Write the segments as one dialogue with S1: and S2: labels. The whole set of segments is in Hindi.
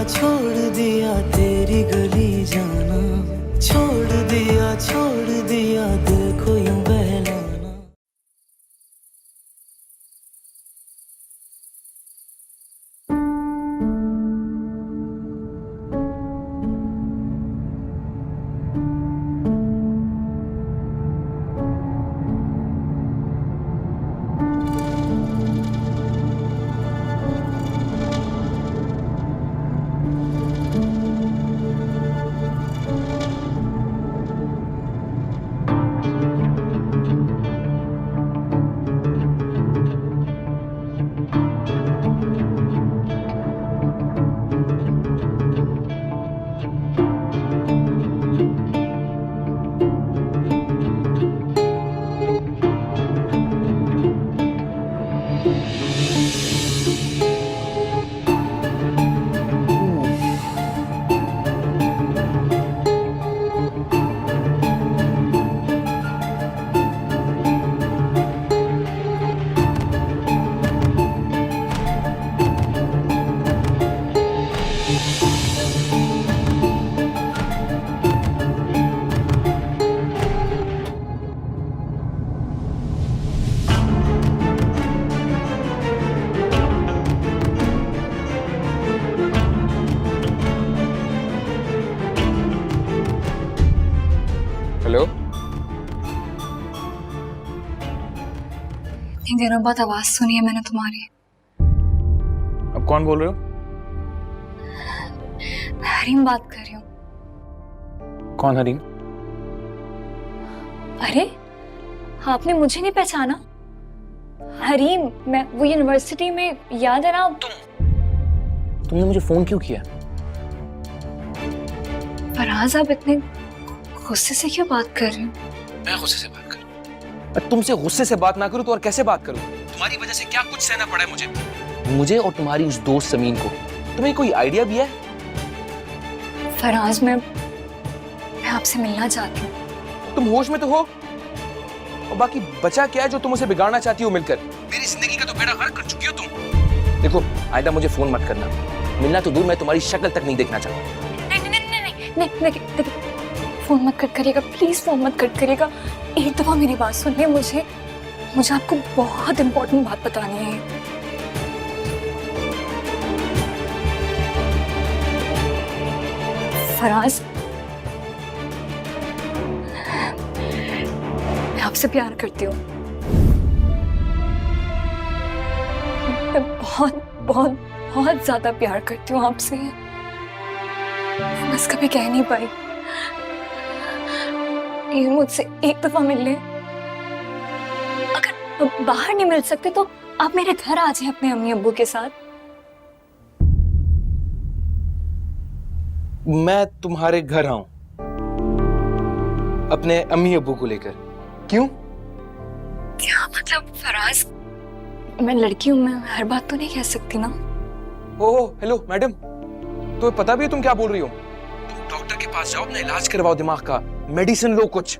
S1: छोड़ दिया तेरी गली जाना, छोड़ दिया दिल को यूं बहलाना।
S2: हेलो।
S3: इतनी दिनों बाद आवाज सुनी है मैंने तुम्हारी।
S2: अब कौन बोल रहे हो?
S3: हरीम बात कर रही हूँ।
S2: कौन हरीम?
S3: अरे आपने मुझे नहीं पहचाना? हरीम, मैं वो यूनिवर्सिटी में, याद है ना?
S2: तुमने मुझे फोन क्यों किया?
S3: फराज, आप इतने गुस्से से क्यों बात कर रहे हो?
S2: मैं गुस्से से बात करूं? तुमसे गुस्से से बात ना करूं तो और कैसे बात करूं? तुम्हारी वजह से क्या कुछ सहना पड़ा है मुझे और तुम्हारी उस दोस्त समीन को। तुम्हें कोई आइडिया भी है?
S3: फराज, मैं आपसे मिलना चाहती हूँ।
S2: तुम होश में तो हो? और बाकी बचा क्या है जो तुम उसे बिगाड़ना चाहती हो मिलकर? मेरी जिंदगी का तो बेड़ा गर्क कर चुकी हो तुम। देखो आयदा, मुझे फोन मत करना। मिलना तो दूर, मैं तुम्हारी शक्ल तक नहीं देखना चाहता।
S3: नहीं, फोन मत कट करिएगा प्लीज, फोन मत कट करिएगा। एक दफा मेरी बात सुनिए, मुझे आपको बहुत इंपॉर्टेंट बात बतानी है। फराज, मैं आपसे प्यार करती हूँ। मैं बहुत बहुत बहुत ज्यादा प्यार करती हूँ आपसे। बस कभी कह नहीं पाई। ये मुझसे एक दफा मिल ले। अगर बाहर नहीं मिल सकते तो आप मेरे घर आ जाएं अपने अम्मी अब्बू के साथ।
S2: मैं तुम्हारे घर आऊं अपने अम्मी अब्बू को लेकर? क्यों?
S3: क्या मतलब फराज, मैं लड़की हूं, मैं हर बात तो नहीं कह सकती ना।
S2: ओह हेलो मैडम, तो पता भी है तुम क्या बोल रही हो? तुम डॉक्टर के पास जाओ, अपना इलाज करवाओ, दिमाग का मेडिसिन लो कुछ।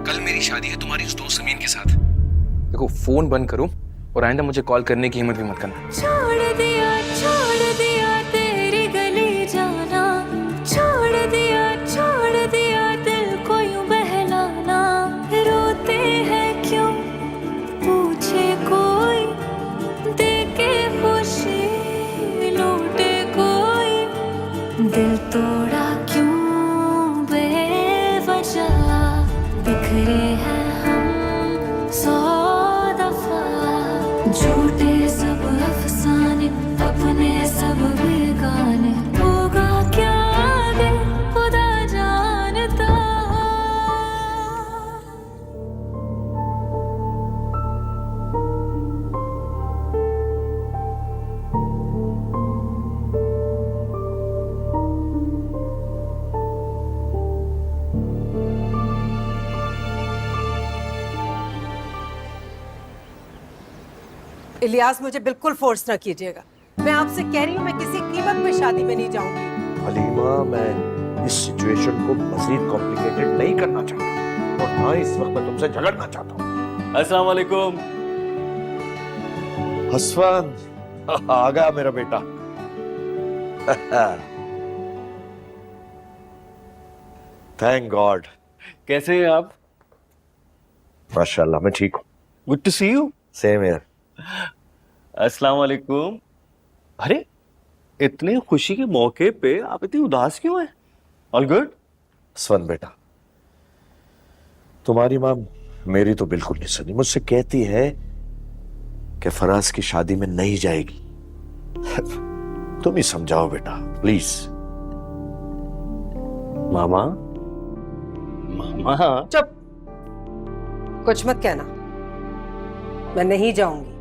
S2: कल मेरी शादी है तुम्हारी उस दोस्त समीन के साथ। देखो फोन बंद करो और आइंदा मुझे कॉल करने की हिम्मत भी मत करना।
S1: छोड़ दिया तेरी गली जाना, छोड़ दिया दिल को यूं बहलाना। रोते हैं क्यों पूछे कोई, देके खुशी लूटे कोई। दिल तोड़ा क्यों बेवजह, बिखरे हैं हम 100 दफा। झूठे सब अफसाने, अपने सब बेगाने। होगा क्या आगे खुदा जानता।
S4: इलियास, मुझे बिल्कुल फोर्स ना कीजिएगा। मैं आपसे कह रही हूँ, मैं किसी कीमत में शादी में नहीं जाऊंगी।
S5: हलीमा, मैं इस सिचुएशन को मजीद कॉम्प्लिकेटेड नहीं करना चाहता और ना इस वक्त मैं तुमसे झगड़ना चाहता हूँ।
S6: अस्सलाम वालेकुम।
S5: हसवन, आ गया मेरा बेटा। Thank God.
S6: कैसे हैं आप?
S5: माशाल्लाह मैं ठीक हूँ।
S6: Good to see you.
S5: Same here.
S6: अस्सलाम वालेकुम। अरे इतने खुशी के मौके पे आप इतनी उदास क्यों हैं? All good?
S5: स्वन बेटा, तुम्हारी माँ मेरी तो बिल्कुल नहीं सुनी। मुझसे कहती है कि फराज की शादी में नहीं जाएगी। तुम ही समझाओ बेटा प्लीज।
S6: मामा, मामा
S4: चुप, कुछ मत कहना, मैं नहीं जाऊंगी।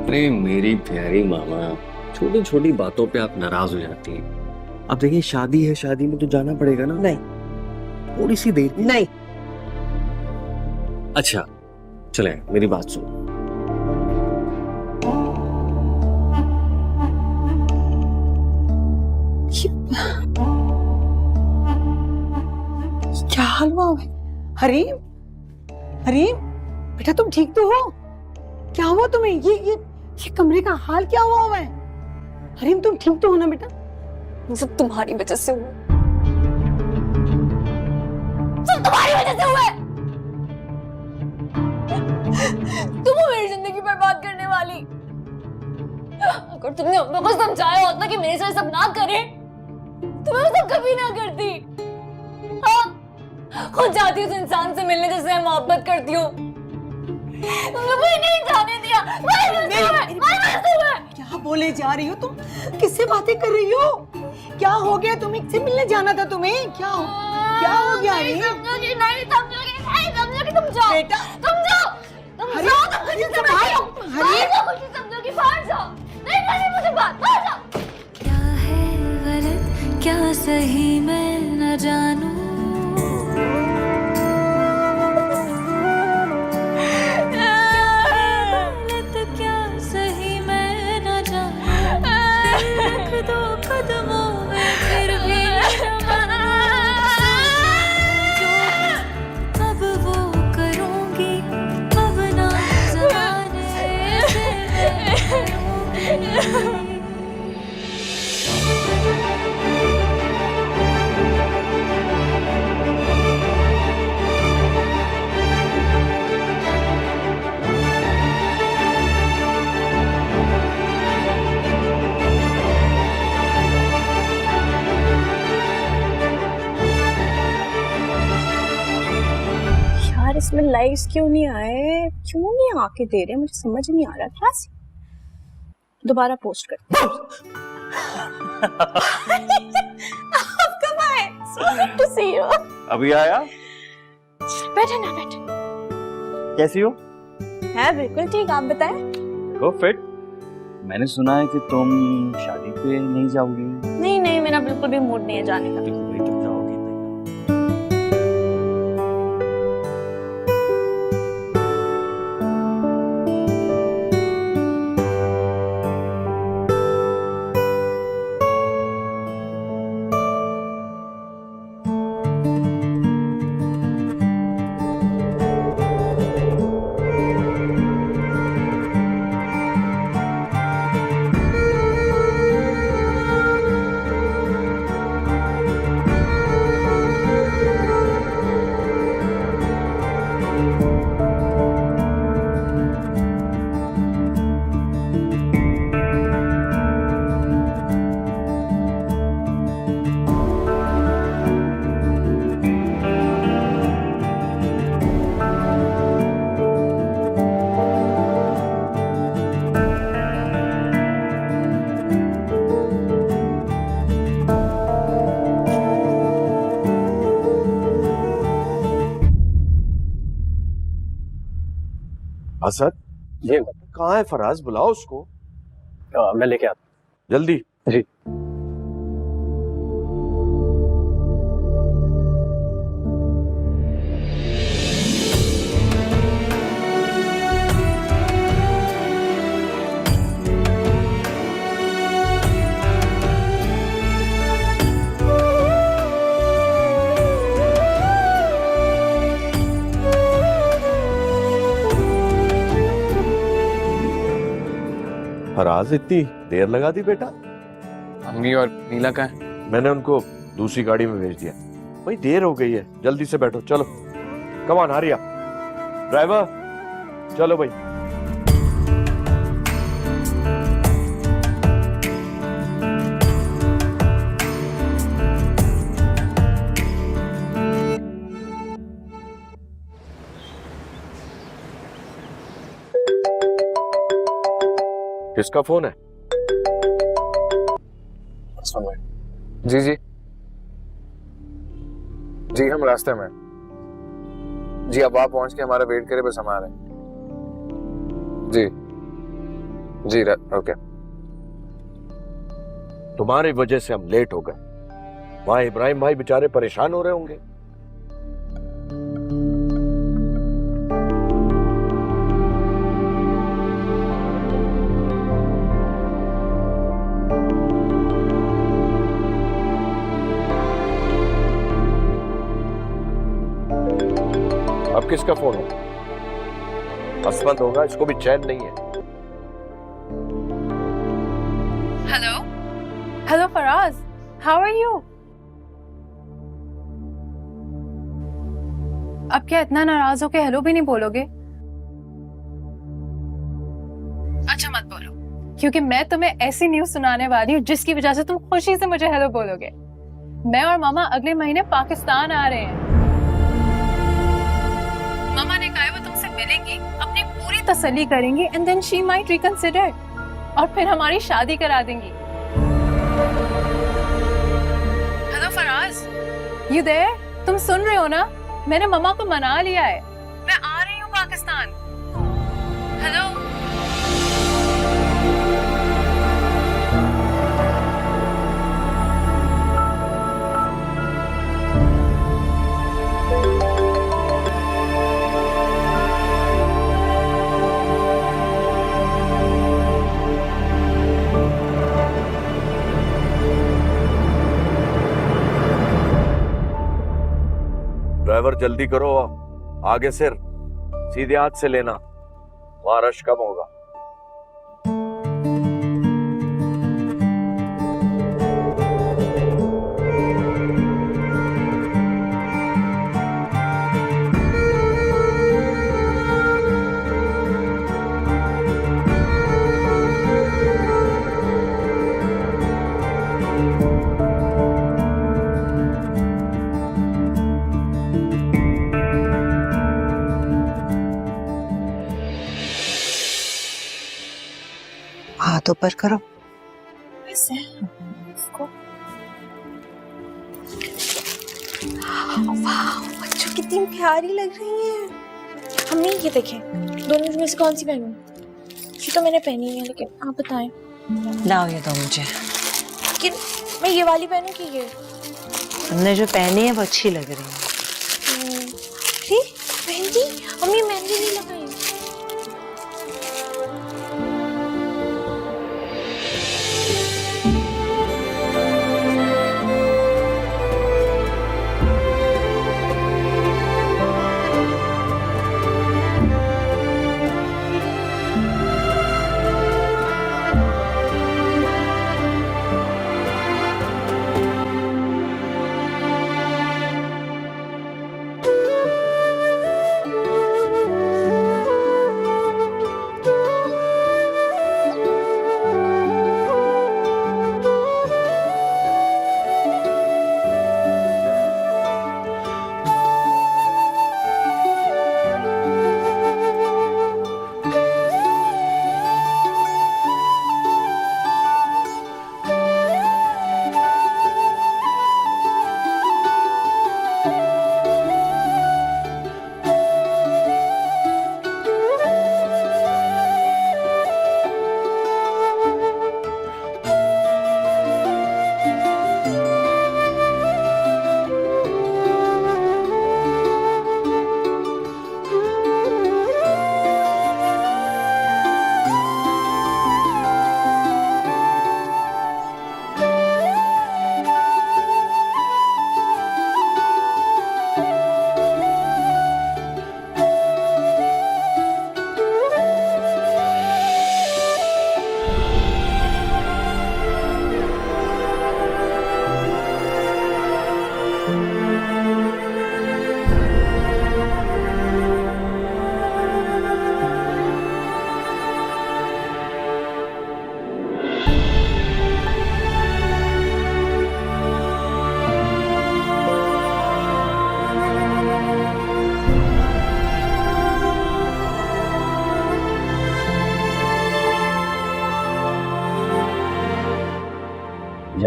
S6: अरे मेरी प्यारी मामा, छोटी छोटी बातों पे आप नाराज हो जाती हैं। अब देखिए शादी है, शादी में तो जाना पड़ेगा ना।
S4: नहीं
S6: थोड़ी सी देर की।
S4: नहीं,
S6: अच्छा चले मेरी बात सुनो।
S4: क्या हाल हुआ है? हरीम, हरीम बेटा तुम ठीक तो हो? क्या हुआ तुम्हें? ये कमरे का हाल क्या हुआ है? हरीम तुम ठीक तो हो ना बेटा?
S3: ये सब तुम्हारी वजह से हुआ, सब तुम्हारी वजह से हुआ है। तुम हो मेरी जिंदगी बर्बाद करने वाली। अगर तुमने हम लोग को समझाया होता कि मेरे साथ सब ना करे तो मैं सब कभी ना करती। हाँ, खुद जाती उस इंसान से मिलने जिससे मैं मोहब्बत करती हूँ। तुमने मुझे नहीं जाने दिया।
S4: क्या बोले जा रही हो तुम? किससे बातें कर रही हो? क्या हो गया? तुम इससे मिलने जाना था तुम्हें। क्या हो गया?
S3: नहीं समझोगी, नहीं समझोगी, तुम जाओ
S4: बेटा,
S3: तुम जाओ, तुम जाओ, तुम खुशी से खुशी समझोगी, बाहर जाओ। नहीं करनी मुझे बात, बाहर जाओ।
S1: क्या है गलत क्या सही मैं न जानूं, गलत क्या सही मैं न जानूं, रख दो कदमों में फिर भी न मानूं, जो अब वो करूंगी अब ना ज़माने से मैं करूंगी।
S3: यार इसमें लाइक्स क्यों नहीं आए, क्यों नहीं आके दे रहे, मुझे समझ नहीं आ रहा। क्या दोबारा पोस्ट कर। आप कब आए? So good to see you।
S6: अभी आया।
S3: बैठे ना बैठे।
S6: कैसी हो?
S3: है बिल्कुल ठीक, आप बताएं।
S6: गो फिट। मैंने सुना है कि तुम शादी पे नहीं जाओगी।
S3: नहीं नहीं, मेरा बिल्कुल भी मूड नहीं है जाने का।
S6: भाई तुम जाओगी
S5: असद,
S6: ये
S5: कहाँ है फराज? बुलाओ उसको
S6: मैं लेके आता
S5: जल्दी।
S6: जी।
S5: फराज इतनी देर लगा दी बेटा?
S2: अम्मी और नीला का है?
S5: मैंने उनको दूसरी गाड़ी में भेज दिया। भाई देर हो गई है, जल्दी से बैठो, चलो। कम ऑन हारिया, ड्राइवर चलो भाई। किसका फोन है?
S2: जी जी जी, हम रास्ते में। जी अब आप पहुंच के हमारा वेट करें, बस हम आ रहे हैं। जी जी ओके।
S5: तुम्हारी वजह से हम लेट हो गए। वहां इब्राहिम भाई बेचारे परेशान हो रहे होंगे। अब किसका फोन है? असमत होगा, इसको भी चैन नहीं है।
S7: Hello hello Faraz, how are you? अब क्या इतना नाराज हो के हेलो भी नहीं बोलोगे? अच्छा मत बोलो, क्योंकि मैं तुम्हें ऐसी न्यूज़ सुनाने वाली हूँ जिसकी वजह से तुम खुशी से मुझे हेलो बोलोगे। मैं और मामा अगले महीने पाकिस्तान आ रहे हैं। मामा ने कहा है वो तुमसे मिलेंगी, अपनी पूरी तसल्ली करेंगी and then she might reconsider, और फिर हमारी शादी करा देंगी। Hello Faraz, you there? तुम सुन रहे हो ना? मैंने मम्मा को मना लिया है, मैं आ रही हूँ पाकिस्तान। हेलो
S5: ड्राइवर जल्दी करो, आगे से सीधे हाथ से लेना, वहां रश कम होगा।
S4: हाथ ऊपर करो।
S1: बच्चों कितनी प्यारी लग रही है। अम्मी ये देखें, दोनों में से कौन सी पहनूं? ये तो मैंने पहनी है, लेकिन आप बताएं।
S4: लाओ ये दो मुझे।
S1: कि मैं ये वाली पहनूं कि ये?
S4: तुमने जो पहनी है वो अच्छी लग रही है।
S1: अरे मेहंदी, अम्मी मेहंदी नहीं लगाई।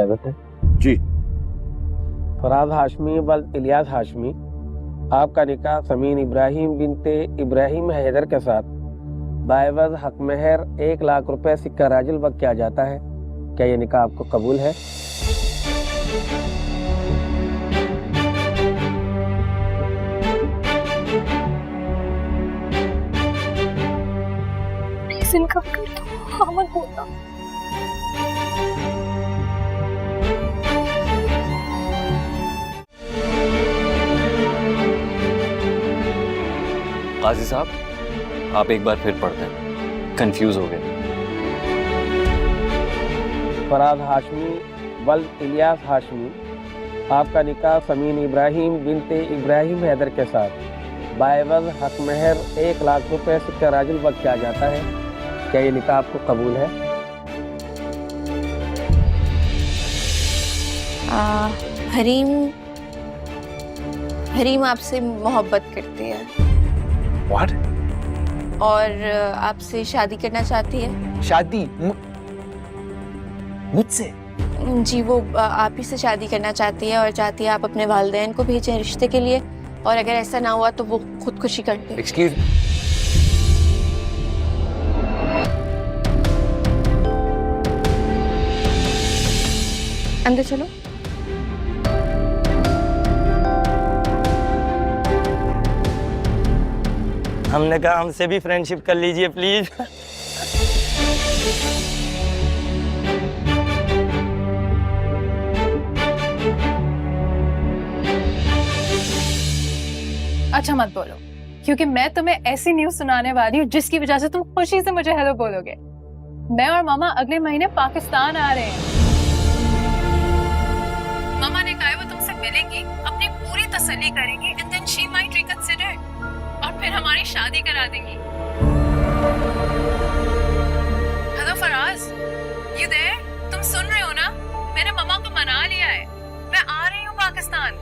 S8: इजाजत है?
S5: जी।
S8: फराज हाशमी वल्द इलियास हाशमी, आपका निकाह समीन इब्राहिम बिनते इब्राहिम हैदर के साथ बाइवज हक महर 1 लाख रुपए सिक्का राजुल वक्त किया जाता है। क्या ये निकाह आपको कबूल है?
S3: प्लीज इनकार कर दो, हाँ मत बोलना।
S6: काजी साहब, आप एक बार फिर पढ़ दें, कंफ्यूज हो गए।
S8: फराज हाशमी वल्द इलियास हाशमी, आपका निकाह समीन इब्राहिम बिनते इब्राहिम हैदर के साथ बाइवज हक महर 1 लाख रुपए सिक्का राजुल वक्त किया जाता है। क्या ये निकाह आपको कबूल है?
S9: हरीम आपसे मोहब्बत करती है
S2: What?
S9: और आपसे शादी करना चाहती है।
S2: शादी मुझसे?
S9: जी, वो आप ही से शादी करना चाहती है और चाहती है आप अपने वालिदैन को भेजें रिश्ते के लिए, और अगर ऐसा ना हुआ तो वो खुदकुशी कर ले।
S2: एक्सक्यूज,
S9: अंदर चलो।
S10: हमने कहा हमसे भी फ्रेंडशिप कर लीजिए प्लीज।
S7: अच्छा मत बोलो, क्योंकि मैं तुम्हें ऐसी न्यूज सुनाने वाली हूँ जिसकी वजह से तुम खुशी से मुझे हेलो बोलोगे। मैं और मामा अगले महीने पाकिस्तान आ रहे हैं। मामा ने कहा है वो तुमसे मिलेंगी, अपनी पूरी तसल्ली करेंगी, and then she might reconsider, और फिर हमारी शादी करा देंगी। Hello Faraz, you there? तुम सुन रहे हो ना? मैंने मामा को मना लिया है, मैं आ रही हूँ पाकिस्तान।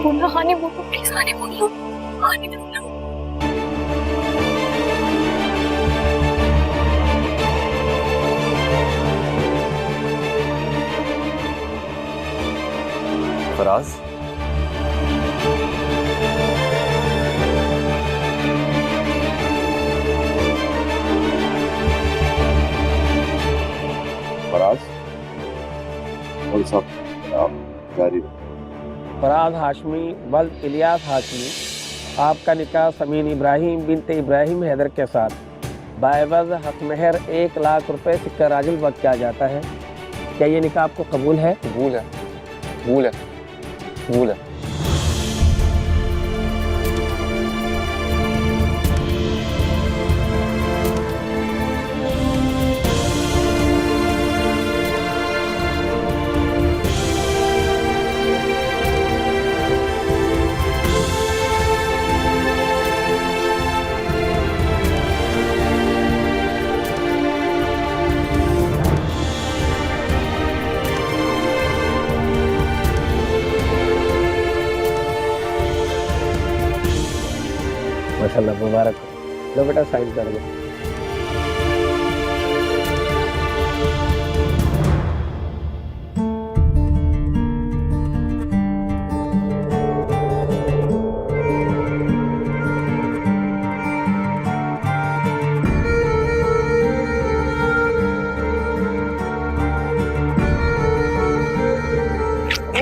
S3: बोलना, हाँ नहीं बोलो, प्लीज हाँ नहीं बोलो, हाँ नहीं बोलो।
S6: फराज,
S8: फराज हाशमी वल्द इलियास हाशमी, आपका निकाह समीन इब्राहिम बिनते इब्राहिम हैदर के साथ बाइवज हक महर 1 लाख रुपए सिक्का राजुल वक्त किया जाता है। क्या ये निकाह आपको कबूल है?
S2: कबूल है, कबूल है, कबूल है।
S8: माशाल्लाह, मुबारक हो। लो बेटा, साइन कर दो।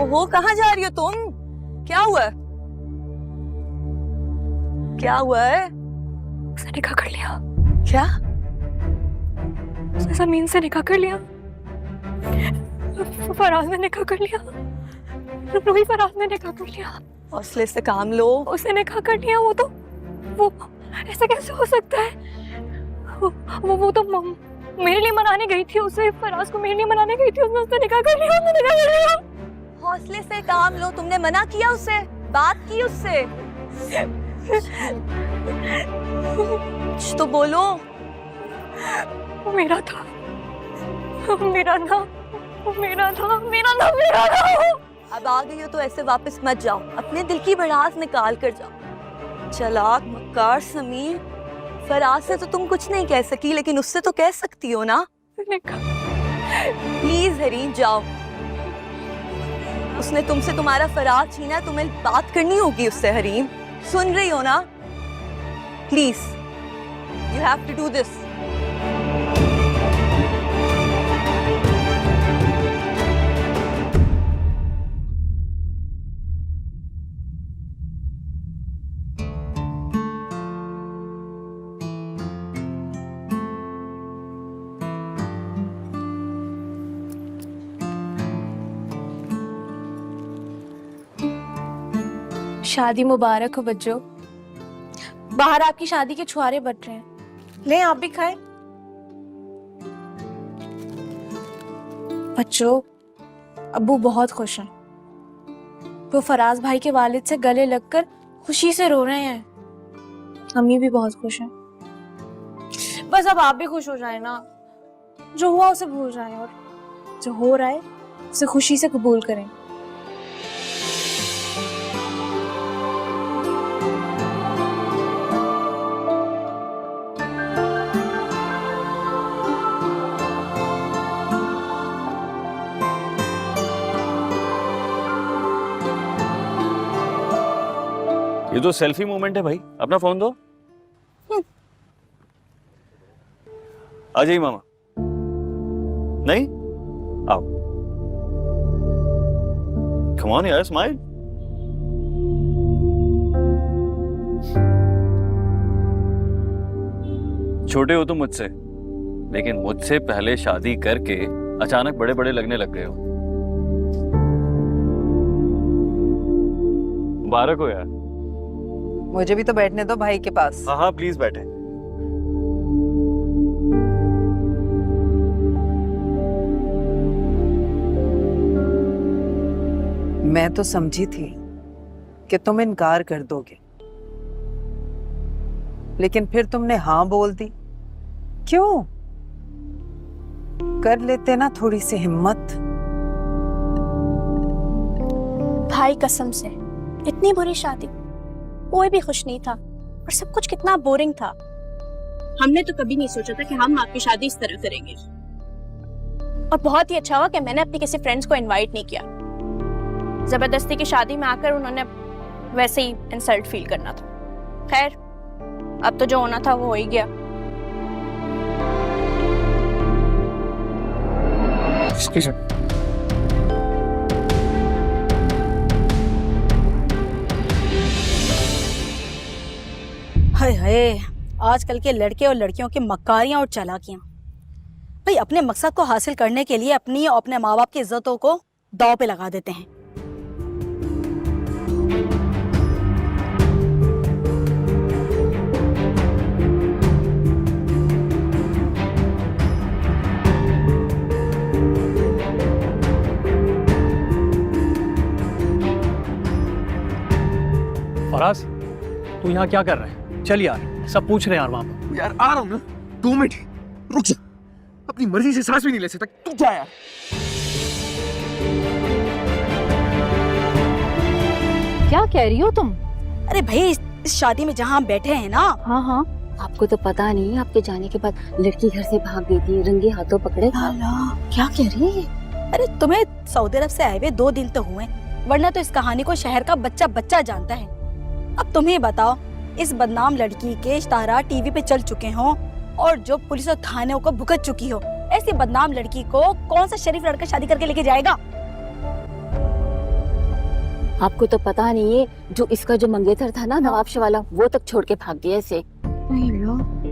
S9: ओहो, कहाँ जा रही हो तुम? क्या हुआ? क्या हुआ है?
S3: उसने निकाह कर लिया।
S9: क्या?
S3: उसने जमीन से निकाह कर लिया। फराज ने निकाह कर लिया। रूही फराज ने निकाह कर लिया।
S9: हौसले से काम लो।
S3: उसने निकाह कर लिया। वो ऐसा कैसे हो सकता है? वो तो मेरे लिए मनाने गई थी। उसे फराज को मेरे लिए मनाने गई थी। उसने निकाह कर लिया। उसने निकाह कर लिया।
S9: हौसले से काम लो। तुमने मना किया उसे? बात की उससे? कुछ तो बोलो।
S3: वो मेरा था। मेरा था। मेरा था। मेरा था। मेरा था।
S9: अब आ गई हो तो ऐसे वापस मत जाओ, अपने दिल की भड़ास निकाल कर जाओ। चालाक मक्कार समीर, फराज से तो तुम कुछ नहीं कह सकी, लेकिन उससे तो कह सकती हो ना। प्लीज हरीम जाओ, उसने तुमसे तुम्हारा फराज छीना, तुम्हें बात करनी होगी उससे। हरीम सुन रही हो ना? Please you have to do this.
S7: शादी मुबारक हो बच्चों। बाहर आपकी शादी के छुआरे बट रहे हैं, ले आप भी खाएं। बच्चों, अब्बू बहुत खुश हैं। वो फराज भाई के वालिद से गले लगकर खुशी से रो रहे हैं। अम्मी भी बहुत खुश हैं। बस अब आप भी खुश हो जाए ना। जो हुआ उसे भूल जाएं और जो हो रहा है उसे खुशी से कबूल करें।
S6: ये तो सेल्फी मोमेंट है भाई, अपना फोन दो। आ जाइए मामा। नहीं आओ, कम ऑन यार, स्माइल। छोटे हो तुम मुझसे, लेकिन मुझसे पहले शादी करके अचानक बड़े बड़े लगने लग गए हो। मुबारक हो यार।
S4: मुझे भी तो बैठने दो भाई के पास।
S6: हाँ हाँ प्लीज बैठे।
S4: मैं तो समझी थी कि तुम इनकार कर दोगे, लेकिन फिर तुमने हाँ बोल दी। क्यों? कर लेते ना थोड़ी सी हिम्मत।
S11: भाई कसम से इतनी बुरी शादी, कोई भी खुश नहीं था और सब कुछ कितना बोरिंग था। हमने तो कभी नहीं सोचा था कि हम आपकी शादी इस तरह करेंगे। और बहुत ही अच्छा हुआ कि मैंने अपने किसी फ्रेंड्स को इनवाइट नहीं किया। जबरदस्ती की शादी में आकर उन्होंने वैसे ही इंसल्ट फील करना था। खैर, अब तो जो होना था वो हो ही गया। हाय हाय, आजकल के लड़के और लड़कियों की मक्कारियां और चालाकियां। भाई अपने मकसद को हासिल करने के लिए अपनी और अपने माँ बाप की इज्जतों को दांव पे लगा देते हैं।
S12: फराज, तू यहाँ क्या कर रहा है? चल यार, सब पूछ रहे हैं यार वहां पर।
S2: यार आ रहा हूँ ना, 2 मिनट रुक जा। अपनी मर्जी से सांस भी नहीं ले सकता, तू जा यार।
S3: क्या कह रही हो तुम?
S11: अरे भाई, इस शादी में जहाँ हम बैठे हैं ना।
S3: हाँ हाँ,
S13: आपको तो पता नहीं, आपके जाने के बाद लड़की घर से भाग गई थी, रंगे हाथों पकड़े।
S11: क्या कह रही है? अरे तुम्हें सऊदी अरब से आए हुए 2 दिन तो हुए, वरना तो इस कहानी को शहर का बच्चा बच्चा जानता है। अब तुम ही बताओ, इस बदनाम लड़की के इश्तारा टीवी पे चल चुके हों और जो पुलिस और थानों को भुगत चुकी हो, ऐसी बदनाम लड़की को कौन सा शरीफ लड़का शादी करके लेके जाएगा?
S13: आपको तो पता नहीं है, जो इसका जो मंगेतर था ना, नवाबश वाला, वो तक छोड़ के भाग गया इसे।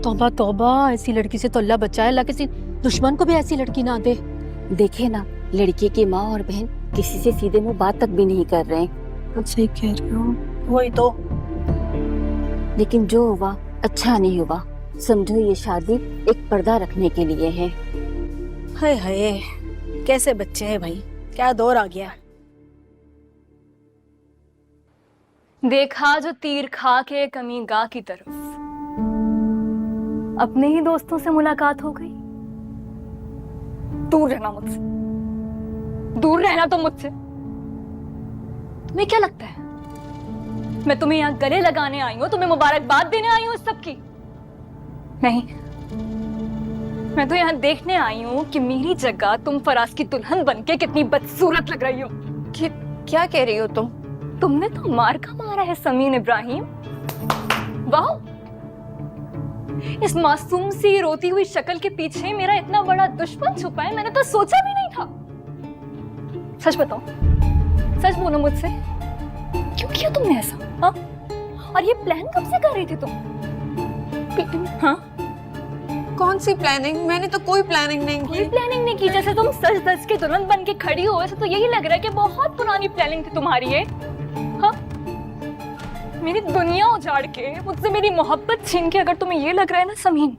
S3: तौबा तौबा, ऐसी लड़की से तो अल्लाह बचाए, अल्लाह किसी दुश्मन को भी ऐसी लड़की ना दे।
S13: देखे ना, लड़की की माँ और बहन किसी से सीधे मुंह बात तक भी नहीं कर रहे।
S3: सही कह रही हो।
S11: वही तो।
S13: लेकिन जो हुआ अच्छा नहीं हुआ। समझो ये शादी एक पर्दा रखने के लिए है।
S11: हाय हाय, कैसे बच्चे हैं भाई, क्या दौर आ गया।
S3: देखा जो तीर खा के कमी गा की तरफ, अपने ही दोस्तों से मुलाकात हो गई। दूर रहना मुझसे, दूर रहना तो मुझसे। तुम्हें क्या लगता है मैं तुम्हें यहाँ गले लगाने आई हूँ, तुम्हें मुबारकबाद देने आई हूँ इस सब की? नहीं, मैं तो यहाँ देखने आई हूँ कि मेरी जगह तुम फराज की दुल्हन बनके कितनी बदसूरत लग रही हो।
S7: क्या कह रही हो तुम?
S3: तुमने तो मार का मारा है समीन इब्राहिम। वाह, इस मासूम सी रोती हुई शक्ल के पीछे मेरा इतना बड़ा दुश्मन छुपा है, मैंने तो सोचा भी नहीं था। सच बताओ, सच बोलो मुझसे, क्यों किया तुमने ऐसा? हाँ? और ये प्लान कब से कर रही थी तुम? हाँ?
S7: कौन सी प्लानिंग? मैंने तो कोई प्लानिंग नहीं की।
S3: कोई प्लानिंग नहीं की? जैसे तुम सच धज के दुल्हन बन के खड़ी हो, वैसे तो यही लग रहा है कि बहुत पुरानी प्लानिंग थी तुम्हारी ये। हाँ? मेरी दुनिया उजाड़ के, मुझसे मेरी मोहब्बत छीन के, अगर तुम्हें ये लग रहा है ना समीन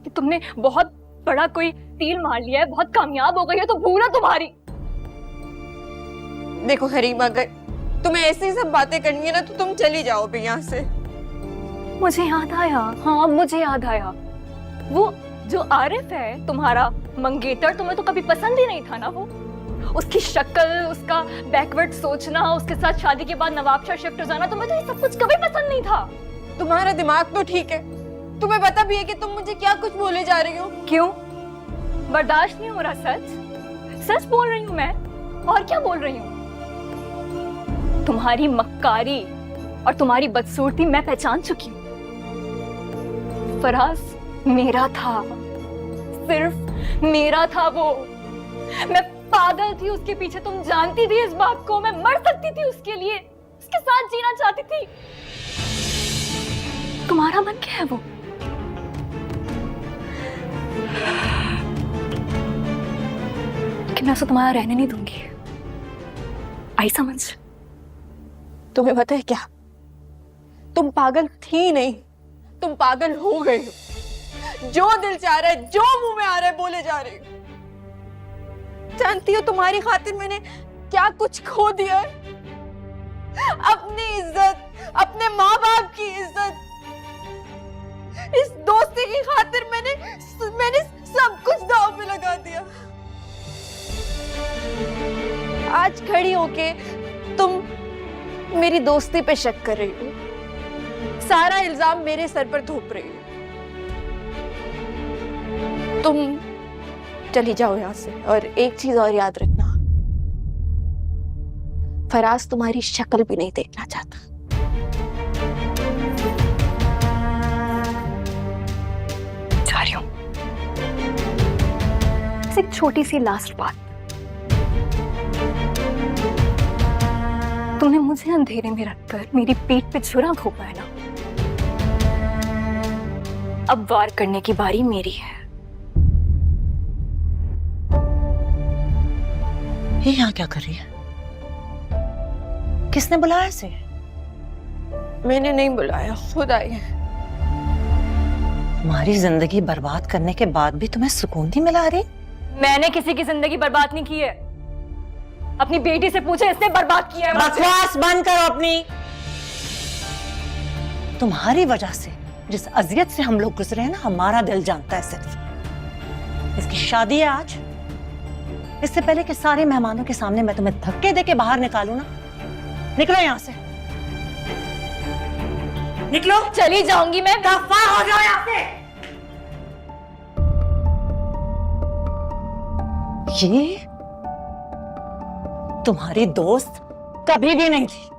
S3: कि तुमने बहुत बड़ा कोई तीर मार लिया है, बहुत कामयाब हो गई है, तो भूल है तुम्हारी।
S7: देखो हरीम, अगर तुम्हें ऐसी सब बातें करनी है ना तो तुम चली जाओ भी यहाँ से।
S3: मुझे याद आया, हाँ मुझे याद आया, वो जो आरिफ है तुम्हारा मंगेतर, तुम्हें तो कभी पसंद ही नहीं था ना वो। उसकी शक्ल, उसका बैकवर्ड सोचना, उसके साथ शादी के बाद नवाबशाह शिफ्ट हो जाना, तुम्हें तो ये सब कुछ कभी पसंद नहीं था।
S7: तुम्हारा दिमाग तो ठीक है, तुम्हें पता भी है कि तुम मुझे क्या कुछ बोले जा रही हो।
S3: क्यों? बर्दाश्त नहीं हो रहा? सच सच बोल रही हूँ मैं, और क्या बोल रही हूँ? तुम्हारी मक्कारी और तुम्हारी बदसूरती मैं पहचान चुकी हूँ। फराज मेरा था, सिर्फ मेरा था वो। मैं पागल थी उसके पीछे, तुम जानती थी इस बात को। मैं मर सकती थी उसके लिए, उसके साथ जीना चाहती थी। तुम्हारा मन क्या है वो? कि मैं उसे तुम्हारा रहने नहीं दूंगी। आई समझ?
S7: तुम्हें पता है क्या, तुम पागल थी नहीं, तुम पागल हो गई हो। जो दिल चाह रहा है, जो मुंह में आ रहा है बोले जा रही हो। जानती हो तुम्हारी खातिर मैंने क्या कुछ खो दिया है? अपनी इज्जत, अपने माँ बाप की इज्जत, इस दोस्ती की खातिर मैंने सब कुछ दांव पे लगा दिया। आज खड़ी होके तुम मेरी दोस्ती पे शक कर रही हो, सारा इल्जाम मेरे सर पर थोप रही हो। तुम चली जाओ यहाँ से, और एक चीज और याद रखना, फराज तुम्हारी शक्ल भी नहीं देखना चाहता।
S3: जा रही हूँ। एक छोटी सी लास्ट बात, तुमने मुझे अंधेरे में रखकर मेरी पीठ पे छुरा घोंपा है ना, अब वार करने की बारी मेरी है।
S4: ये यहाँ क्या कर रही है? किसने बुलाया इसे?
S7: मैंने नहीं बुलाया, खुद आई है।
S4: हमारी जिंदगी बर्बाद करने के बाद भी तुम्हें सुकून नहीं मिला रही?
S3: मैंने किसी की जिंदगी बर्बाद नहीं की है, अपनी बेटी से पूछे, इसने बर्बाद किया है।
S4: बकवास बंद करो अपनी। तुम्हारी वजह से जिस अजियत से हम लोग गुजरे हैं ना, हमारा दिल जानता है सिर्फ। इसकी शादी है आज, इससे पहले कि सारे मेहमानों के सामने मैं तुम्हें धक्के देके बाहर निकालूं ना, निकलो यहाँ से, निकलो।
S3: चली जाऊंगी मैं।
S4: दफा हो जाओ यहाँ से। ये तुम्हारी दोस्त कभी भी नहीं थी।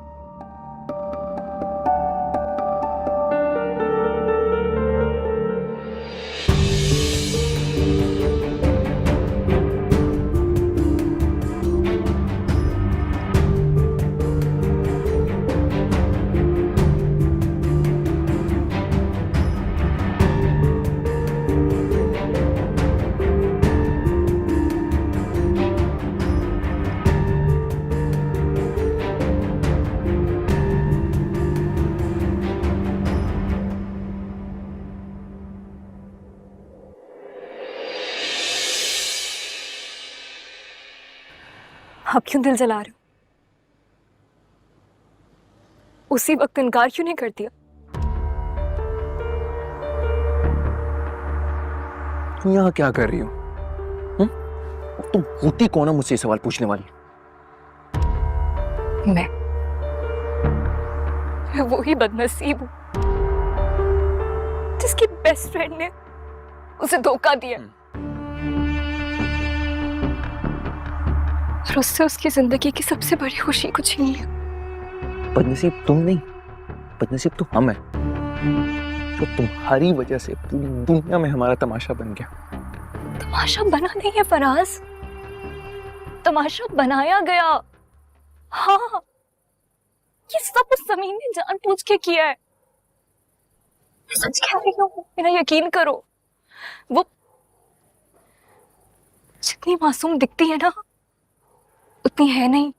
S3: आप क्यों दिल जला रहे हो? उसी वक्त इनकार क्यों नहीं कर दिया?
S2: तुम यहाँ क्या कर रही हो? तुम होती कौन हो मुझसे ये सवाल पूछने वाली?
S3: मैं वो ही बदनसीब हूँ जिसकी बेस्ट फ्रेंड ने उसे धोखा दिया और उससे उसकी जिंदगी की सबसे बड़ी खुशी को छीन लिया।
S2: बदनसीब तुम नहीं, बदनसीब तो हम हैं, जो तुम्हारी वजह से पूरी दुनिया में हमारा तमाशा बन गया।
S3: तमाशा बना नहीं है फराज, तमाशा बनाया गया। हाँ, ये सब उस ज़मीन ने जानबूझ के किया है। मैं सच कह रही हूँ, मेरा यकीन करो। वो जितनी मासूम दिखती है ना, उतनी है नहीं।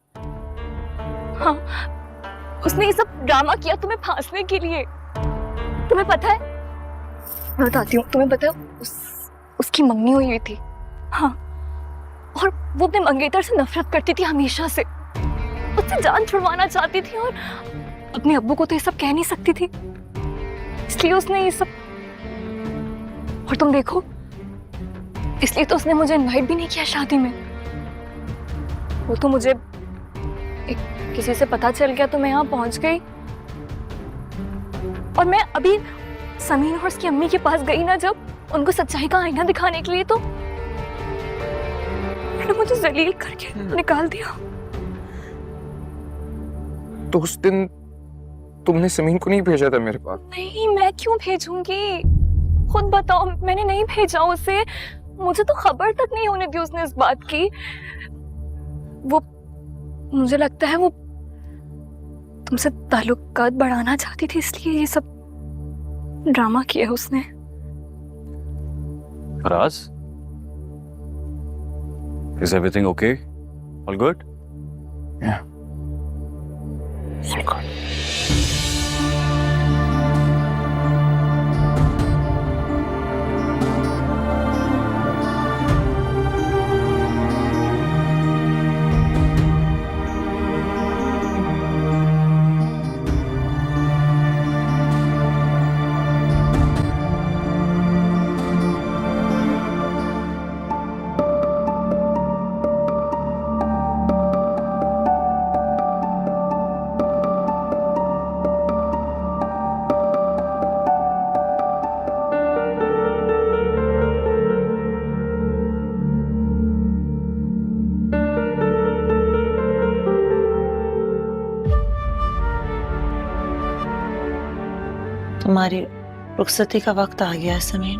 S3: हाँ, उसने ये सब ड्रामा किया तुम्हें फांसने के लिए। तुम्हें पता है, मैं बताती हूँ, तुम्हें पता है उसकी मंगनी हुई थी। हाँ, और वो अपने मंगेतर से नफरत करती थी हमेशा से, उससे जान छुड़वाना चाहती थी और अपने अब्बू को तो ये सब कह नहीं सकती थी, इसलिए उसने ये सब। और तुम देखो, इसलिए तो उसने मुझे इनवाइट भी नहीं किया शादी में। वो तो मुझे किसी से पता चल गया तो मैं यहाँ पहुंच गई, और मैं अभी समीर और उसकी अम्मी के पास गई ना, जब उनको सच्चाई का आईना दिखाने के लिए, तो उन्होंने मुझे जलील करके निकाल दिया।
S2: तो उस दिन तुमने समीन को नहीं भेजा था मेरे पास?
S3: नहीं, मैं क्यों भेजूंगी? खुद बताओ, मैंने नहीं भेजा उसे। मुझे तो खबर तक नहीं होने दी उसने इस बात की। वो, मुझे लगता है वो तुमसे ताल्लुकात बढ़ाना चाहती थी, इसलिए ये सब ड्रामा किया उसने।
S6: Faraz, is everything okay? All good?
S2: Yeah. All good.
S4: तुम्हारी रुखसती का वक्त आ गया है समीन।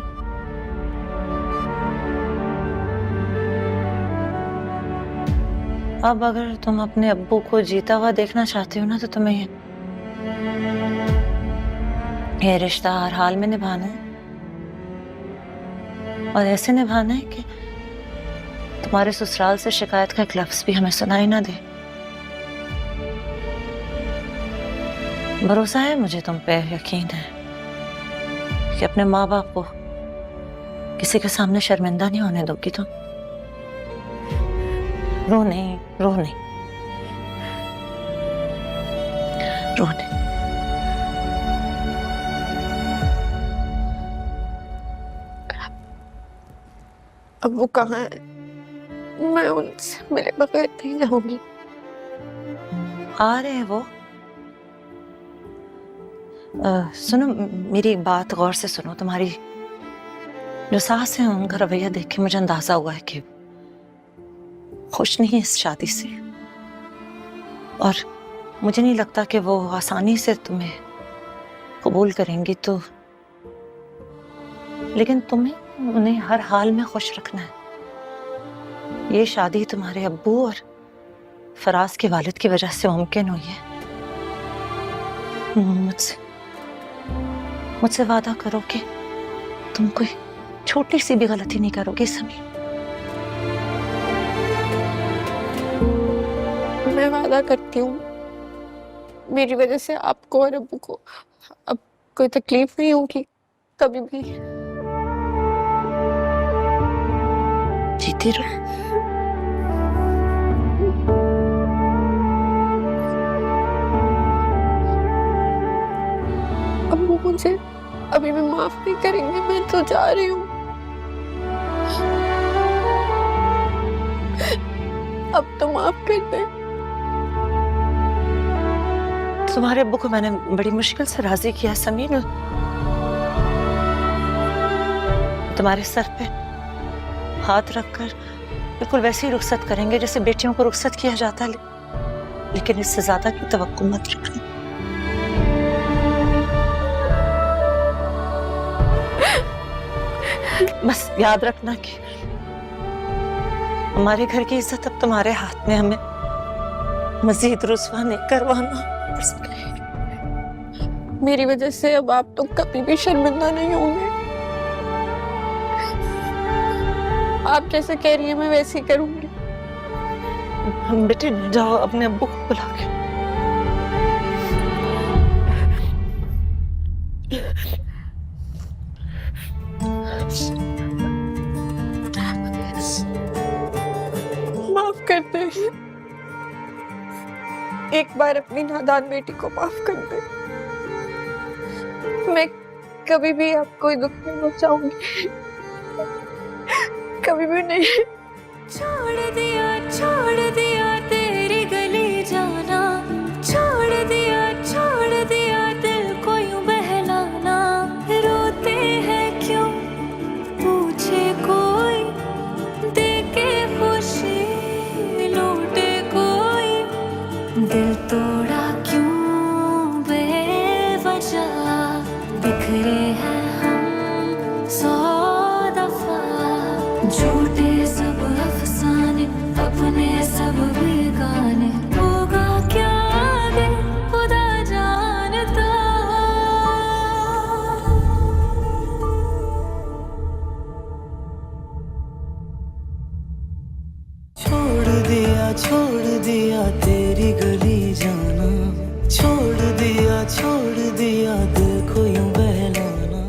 S4: अब अगर तुम अपने अब्बू को जीता हुआ देखना चाहती हो ना, तो तुम्हें ये रिश्ता हर हाल में निभाना है, और ऐसे निभाना है कि तुम्हारे ससुराल से शिकायत का एक लफ्ज भी हमें सुनाई ना दे। भरोसा है मुझे तुम पे, यकीन है कि अपने माँ बाप को किसी के सामने शर्मिंदा नहीं होने दोगी तुम। रो नहीं, रो नहीं, रो नहीं।
S7: अब वो कहाँ है? मैं उनसे मिले बगैर नहीं जाऊंगी।
S4: आ रहे हैं वो। सुनो, मेरी बात गौर से सुनो। तुम्हारी जो सास है, उनका रवैया देख के मुझे अंदाजा हुआ है कि खुश नहीं है इस शादी से, और मुझे नहीं लगता कि वो आसानी से तुम्हें कबूल करेंगी। तो लेकिन तुम्हें उन्हें हर हाल में खुश रखना है। ये शादी तुम्हारे अब्बू और फराज के वालिद की वजह से मुमकिन हुई है। मुझसे वादा करो कि तुम कोई छोटी सी भी गलती नहीं करोगे समीर।
S7: मैं वादा करती हूँ, मेरी वजह से आपको और अब्बू को अब कोई तकलीफ नहीं होगी कभी भी।
S4: जीती रहो।
S7: अब्बू मुझे अभी भी माफ नहीं करेंगे, मैं तो जा रही हूँ। अब तो माफ कर दे।
S4: तुम्हारे अब्बू को मैंने बड़ी मुश्किल से राजी किया समीर। तुम्हारे सर पे हाथ रखकर बिल्कुल वैसे ही रुखसत करेंगे जैसे बेटियों को रुखसत किया जाता है, लेकिन इससे ज्यादा की तवक्को मत रखना। बस याद रखना कि हमारे घर की इज्जत अब तुम्हारे हाथ में, हमें मजीद रुसवा नहीं करवाना।
S7: मेरी वजह से अब आप तो कभी भी शर्मिंदा नहीं होंगे। आप जैसे कह रही हैं मैं वैसे ही करूंगी।
S4: बेटे जाओ अपने अब्बू को बुला के।
S7: माफ कर दे, एक बार अपनी नादान बेटी को माफ कर दे। मैं कभी भी आपको दुख नहीं पहुंचाऊंगी, कभी भी नहीं।
S1: छोड़ दिया तेरी गली जाना, छोड़ दिया दिल को यूं बहलाना। रोते हैं क्यों पूछे कोई, देके खुशी लूटे कोई। दिल तोड़ा क्यों बेवजह, बिखरे हैं हम 100 दफा। झूठे सब अफसाने, अपने सब बेगाने। होगा क्या आगे खुदा जानता। छोड़ दिया तेरी गली जाना, छोड़ दिया दिल